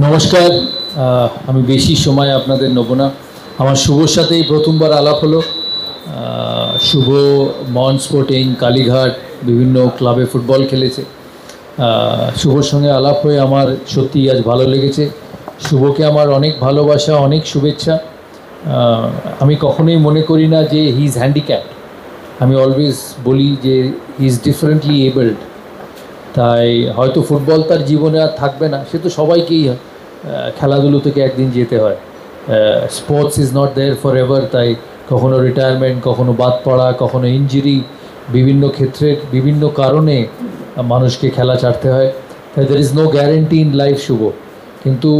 নমস্কার, আমি বেশি সময় আপনাদের নেব না। আমার শুভর সাথেই প্রথমবার আলাপ হলো। শুভ মন স্পোর্টিং, কালীঘাট বিভিন্ন ক্লাবে ফুটবল খেলেছে। শুভর সঙ্গে আলাপ হয়ে আমার সত্যিই আজ ভালো লেগেছে। শুভকে আমার অনেক ভালোবাসা, অনেক শুভেচ্ছা। আমি কখনোই মনে করি না যে হি ইজ হ্যান্ডিক্যাপ। আমি অলওয়েজ বলি যে হি ইজ ডিফারেন্টলি এবলড। তাই হয়তো ফুটবল তার জীবনে আর থাকবে না, সে তো সবাইকেই খেলাধুলো থেকে একদিন যেতে হয়। Sports is not there for ever. তাই কখনো রিটায়ারমেন্ট, কখনো বাদ পড়া, কখনো ইনজুরি, বিভিন্ন ক্ষেত্রের বিভিন্ন কারণে মানুষকে খেলা ছাড়তে হয়। তাই there is no guarantee in life Shubho. কিন্তু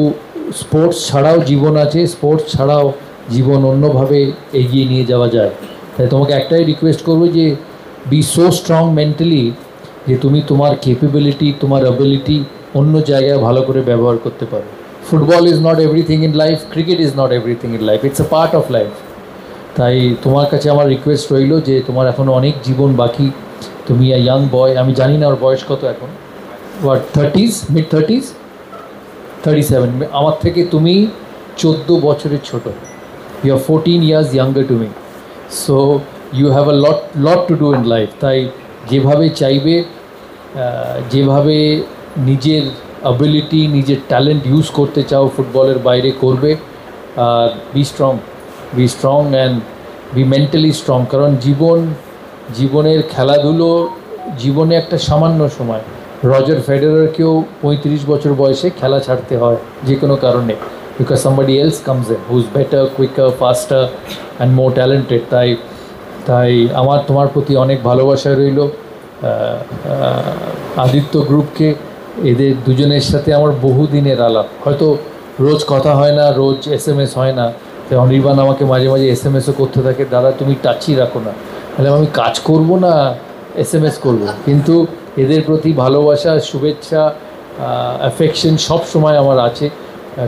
স্পোর্টস ছাড়াও জীবন আছে, স্পোর্টস ছাড়াও জীবন অন্যভাবে এগিয়ে নিয়ে যাওয়া যায়। তাই তোমাকে একটাই রিকোয়েস্ট করবো যে বি সো স্ট্রং মেন্টালি যে তুমি তোমার ক্যাপাবিলিটি, তোমার অ্যাবিলিটি অন্য জায়গায় ভালো করে ব্যবহার করতে পারো। Football is not everything in life, cricket is not everything in life, it's a part of life. তাই তোমার কাছে আমার রিকোয়েস্ট রইল যে তোমার এখনও অনেক জীবন বাকি। তুমি ইয়াং বয়, আমি জানি না ওর বয়স কত এখন, হোয়াট 30s, মিড 30s, 37। আমার থেকে তুমি 14 বছরের ছোটো। You are 14 years younger to me, so you have a lot to do in life. তাই যেভাবে চাইবে, যেভাবে নিজের অ্যাবিলিটি, নিজের ট্যালেন্ট ইউজ করতে চাও ফুটবলের বাইরে করবে। আর be strong and be mentally strong. কারণ জীবনের খেলাধুলো জীবনে একটা সামান্য সময়। রজার ফেডারারকেও 35 বছর বয়সে খেলা ছাড়তে হয় যে কোনো কারণে, because somebody else comes in who is better, quicker, faster and more talented. তাই আমার তোমার প্রতি অনেক ভালোবাসা রইল। আদিত্য গ্রুপকে, এদের দুজনের সাথে আমার বহুদিনের আলাপ। হয়তো রোজ কথা হয় না, রোজ SMS হয় না। তাই অনির্বাণ আমাকে মাঝে মাঝে SMSও করতে থাকে, দাদা তুমি টাচই রাখো না। তাহলে আমি কাজ করব না SMS করব। কিন্তু এদের প্রতি ভালোবাসা, শুভেচ্ছা, অ্যাফেকশন সব সময় আমার আছে,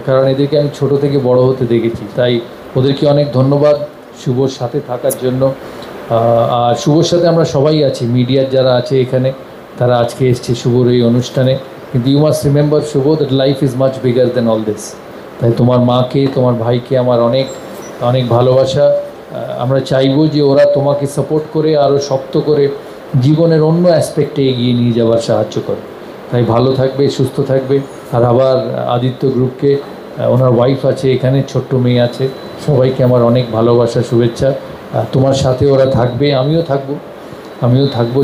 কারণ এদেরকে আমি ছোট থেকে বড় হতে দেখেছি। তাই ওদেরকে অনেক ধন্যবাদ শুভর সাথে থাকার জন্য। আর শুভর সাথে আমরা সবাই আছি, মিডিয়ার যারা আছে এখানে, তারা আজকে এসছে শুভর এই অনুষ্ঠানে। কিন্তু you must remember Shubho that life is much bigger than all this. তাই তোমার মাকে, তোমার ভাইকে আমার অনেক অনেক ভালোবাসা। আমরা চাইবো যে ওরা তোমাকে সাপোর্ট করে আরও শক্ত করে জীবনের অন্য অ্যাসপেক্টে এগিয়ে নিয়ে যাওয়ার সাহায্য করে। তাই ভালো থাকবে, সুস্থ থাকবে। আর আবার আদিত্য গ্রুপকে, ওনার ওয়াইফ আছে এখানে, ছোট্ট মেয়ে আছে, সবাইকে আমার অনেক ভালোবাসা, শুভেচ্ছা। তোমার সাথে ওরা থাকবে, আমিও থাকবো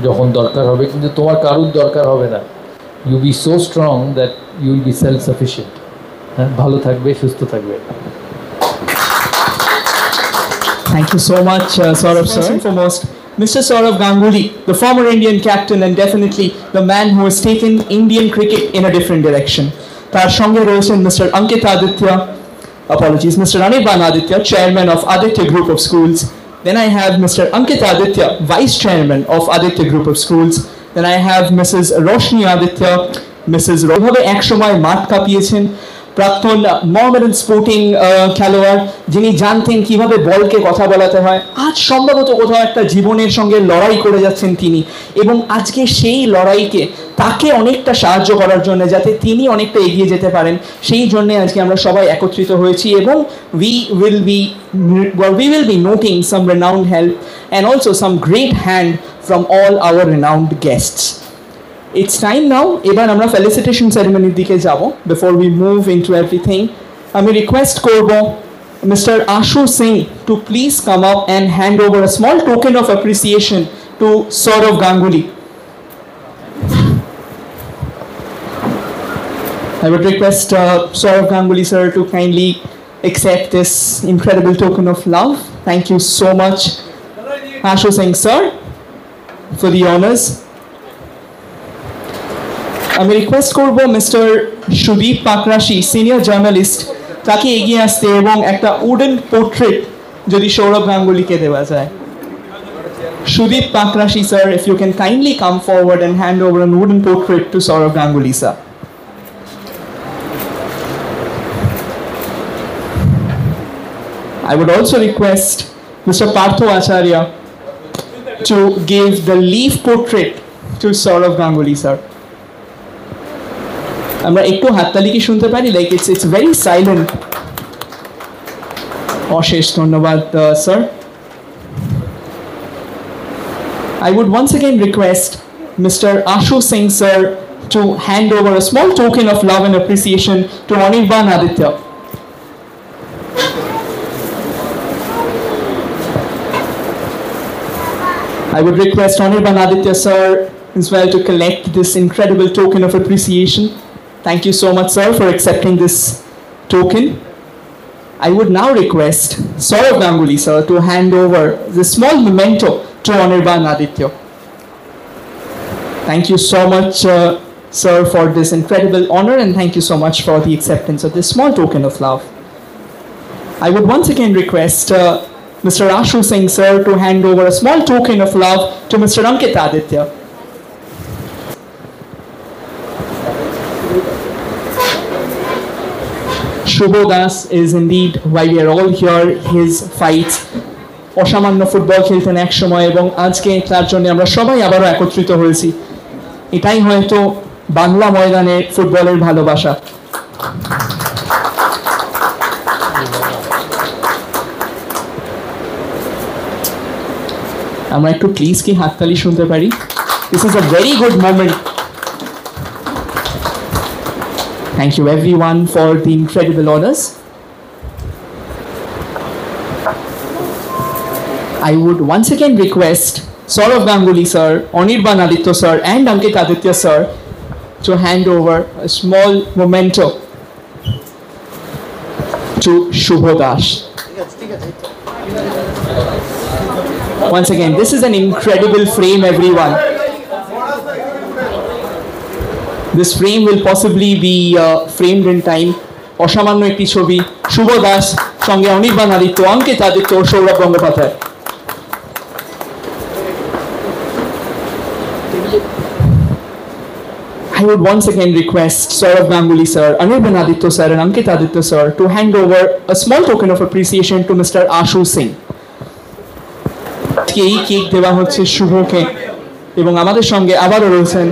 যখন দরকার হবে। কিন্তু তোমার কারুর দরকার হবে না। You be so strong that you will be self sufficient. হ্যাঁ, ভালো থাকবে, সুস্থ থাকবে। Thank you so much, Saurav sir. First and foremost, Mr. Saurav Ganguly, the former Indian captain and definitely the man who has taken Indian cricket in a different direction. Tar songe royechen Mr. Ankit Aditya, Mr. Anirban Aditya, chairman of Aditya Group of Schools. Then I have Mr. Ankit Aditya, vice chairman of Aditya Group of Schools. Then I have Mrs. Roshni Aditya, Mrs. Rohave ek shomoy mat kapiyechen প্রাক্তন Mohammedan sporting খেলোয়াড়, যিনি জানতেন কিভাবে বলকে কথা বলাতে হয়। আজ সম্ভবত কোথাও একটা জীবনের সঙ্গে লড়াই করে যাচ্ছেন তিনি, এবং আজকে সেই লড়াইকে তাকে অনেকটা সাহায্য করার জন্য, যাতে তিনি অনেকটা এগিয়ে যেতে পারেন, সেই জন্যে আজকে আমরা সবাই একত্রিত হয়েছি। এবং we will be noting some renowned help and also some great hand from all our renowned guests. It's time now. এবার আমরা ফেলিসিটেশন সেরেমনির দিকে যাব। Before we move into everything, আমি রিকোয়েস্ট করব Mr. Ashu Singh to please come up and hand over a small token of appreciation to Saurav Ganguly. I would request Saurav Ganguly sir to kindly accept this incredible token of love. Thank you so much, Ashu Singh sir, for the honors. আমি request করব mister Sudip Pakrashi, senior journalist, তাকে এগিয়ে আসতে এবং একটা wooden portrait যদি সৌরভ গাঙ্গুলিকে দেওয়া যায়। Sudip Pakrashi sir, if you can kindly come forward and hand over an wooden portrait to Saurav Ganguly sir. I would also request Mr. Partho Acharya to give the leaf portrait to Saurav Ganguly sir. আমরা একটু হাততালি কি শুনতে পারি? Like it's very silent. অশেষ ধন্যবাদ sir. I would once again request Mr. Ashu Singh sir to hand over a small token of love and appreciation to Anirban Aditya. I would request Anirban Aditya sir as well to collect this incredible token of appreciation. Thank you so much sir for accepting this token. I would now request Saurav Ganguly sir to hand over this small memento to Anirban Aditya. Thank you so much sir for this incredible honor, and thank you so much for the acceptance of this small token of love. I would once again request Mr. Ashu Singh sir to hand over a small token of love to Mr. Ankit Aditya. Shubho Das is indeed why we are all here. His fights, অসামান্য football খেলতেন এক সময়, এবং আজকে তার জন্য আমরা সবাই আবারও একত্রিত হয়েছি. এটাই হয়তো বাংলা ময়দানে ফুটবলের ভালোবাসা. আমরা একটু প্লিজ কি হাততালি শুনতে পারি? This is a very good moment. Thank you everyone for the incredible honors. I would once again request Saurav Ganguly sir, Anirban Aditya sir and Ankit Aditya sir to hand over a small memento to Shubho Das. Once again, this is an incredible frame everyone. This frame will possibly be framed in time. অসামান্য একটি ছবি, শুভ দাস সঙ্গে Anirban Aditya, Ankit Aditya, Sourav Gangopadhyay. I would once again request Saurav Ganguly sir, Anirban Aditya sir and Ankit Aditya sir to hand over a small token of appreciation to Mr. Ashu Singh. এই cake দেওয়া হচ্ছে শুভকে, এবং আমাদের সঙ্গে আবারও রয়েছেন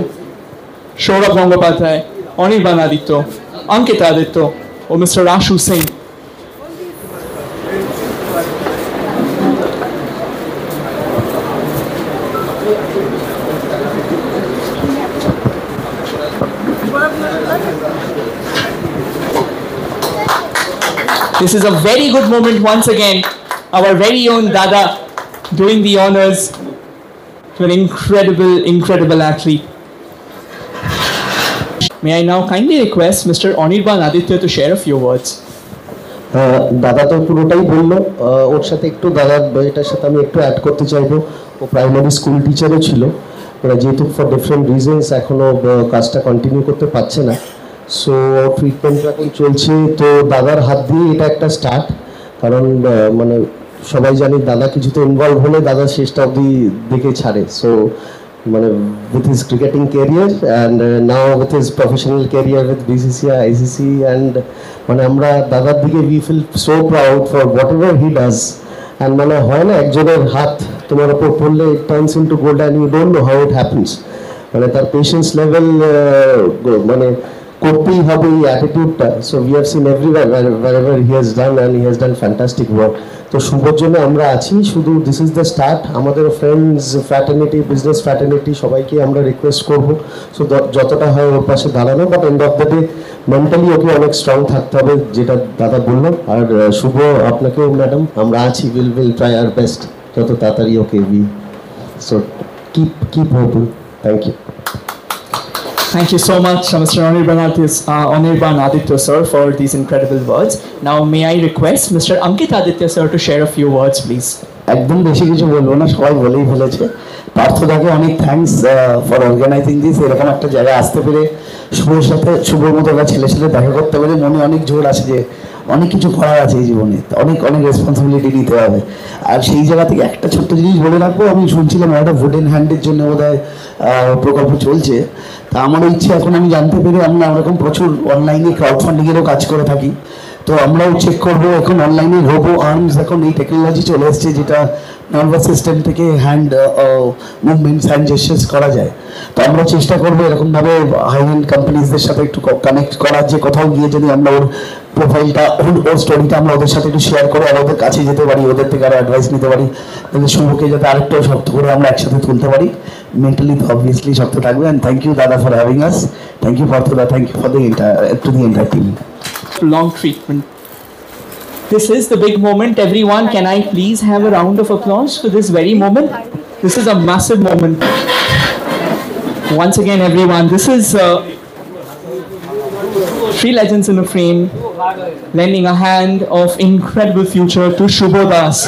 সৌরভ গঙ্গোপাধ্যায়, অনির্বাণ আদিত্য, অঙ্কিত আদিত্য ও মিস্টার আশু Singh. This is a very good moment once again. Our very own Dada doing the honors to an incredible athlete. May I now kindly request Mr. Anirban Aditya to share a few words. দাদা তো পুরোটাই বললো, ওর সাথে একটু দাদার এটার সাথে আমি একটু অ্যাড করতে চাইবো. ও প্রাইমারি স্কুল টিচারও ছিল, যেহেতু ফর ডিফারেন্ট রিজনস এখনও কাজটা কন্টিনিউ করতে পারছে না, সো ট্রিটমেন্ট এখন চলছে. তো দাদার হাত দিয়ে এটা একটা স্টার্ট, কারণ মানে সবাই জানি দাদা কিছুতে ইনভলভ হলে দাদা শেষটা অবধি দেখে ছাড়ে. সো মানে with his cricketing career and now with his professional career with BCCI, ICC, and মানে আমরা দাদার দিকে we feel so proud for whatever he does. And মানে হয় না একজনের হাত তোমার উপর পড়লে it turns into gold and you don't know how it happens. মানে তার পেশেন্স লেভেল মানে করতেই হবে এই অ্যাটিটিউডটা. So we have seen everywhere wherever he has done and he has done fantastic work. তো শুভর জন্য আমরা আছি, শুধু দিস ইজ দ্য স্টার্ট. আমাদের ফ্রেন্ডস ফ্র্যাটার্নিটি, বিজনেস ফ্র্যাটার্নিটি সবাইকে আমরা রিকোয়েস্ট করবো সো যতটা হয় ওর পাশে দাঁড়ানো, but end of the day mentally ওকে অনেক স্ট্রং থাকতে হবে, যেটা দাদা বললো. আর শুভ আপনাকেও ম্যাডাম আমরা আছি, উইল ট্রাই আওয়ার বেস্ট যত তাড়াতাড়ি ওকে বি. So keep hoping. Thank you. Thank you so much, Mr. Anirban Aditya sir, for these incredible words. Now, may I request Mr. Ankit Aditya sir to share a few words, please. একদম বেশি কিছু বলবো না, সবাই বলেই ফেলেছে. পার্থদাকে অনেক thanks for organising this. এরকম একটা জায়গায় আসতে পেরে শুভর সাথে, শুভর মতো একটা ছেলের সাথে দেখা করতে পেরে মনে অনেক জোর আসে যে অনেক কিছু করার আছে এই জীবনে, অনেক রেসপন্সিবিলিটি নিতে হবে. আর সেই জায়গা থেকে একটা ছোট্ট জিনিস বলে রাখবো, আমি শুনছিলাম একটা ভোটেন হ্যান্ডের জন্য বোধহয় প্রকল্প চলছে. তা আমারও ইচ্ছে, এখন আমি জানতে পেরে আমরা ওরকম প্রচুর অনলাইনে ক্রাউড ফান্ডিংয়েরও কাজ করে থাকি. তো আমরাও চেক করবো এখন অনলাইনে রোবো আর্মস, এখন এই টেকনোলজি চলে এসছে যেটা নার্ভাস সিস্টেম থেকে হ্যান্ড মুভমেন্টস হ্যান্ড জেস্টার্স করা যায়। তো আমরা চেষ্টা করবো এরকমভাবে হাই এন্ড কোম্পানিজদের সাথে একটু কানেক্ট করার, যে কোথাও গিয়ে যদি আমরা ওর প্রোফাইলটা ওর স্টোরিটা আমরা ওদের সাথে একটু শেয়ার করে আর ওদের কাছে যেতে পারি, ওদের থেকে আরও অ্যাডভাইস নিতে পারি, তাহলে শুভকে যাতে আরেকটাও শক্ত করে আমরা একসাথে তুলতে পারি। মেন্টালি তো অবভিয়াসলি শক্ত থাকবে। অ্যান্ড থ্যাংক ইউ দাদা for having us, thank you পার্থদা, thank you for the entire team. Long treatment. This is the big moment. Everyone, can I please have a round of applause for this very moment? This is a massive moment. Once again, everyone, this is three legends in a frame, lending a hand of incredible future to Shubho Das.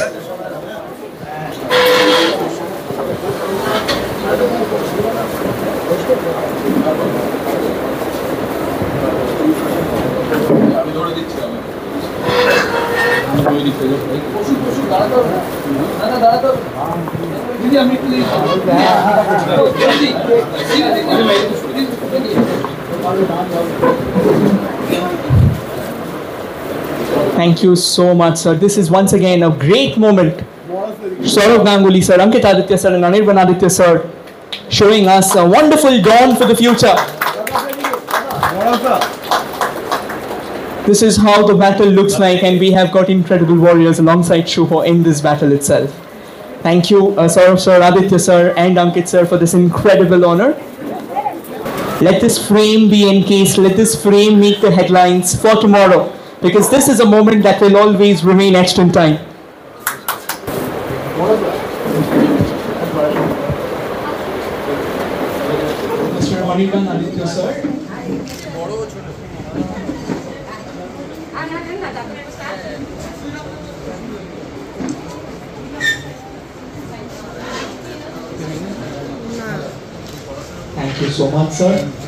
Thank you so much, sir. This is once again a great moment. Saurav Ganguly, sir, Ankit Aditya, sir, and Anirban Aditya, sir, showing us a wonderful dawn for the future. This is how the battle looks like, and we have got incredible warriors alongside Shubho in this battle itself. Thank you, Saurav sir, Aditya sir, and Ankit sir for this incredible honor. Let this frame be encased, let this frame make the headlines for tomorrow, because this is a moment that will always remain etched in time. Mr. Anirban Aditya sir. Thank you so much, sir.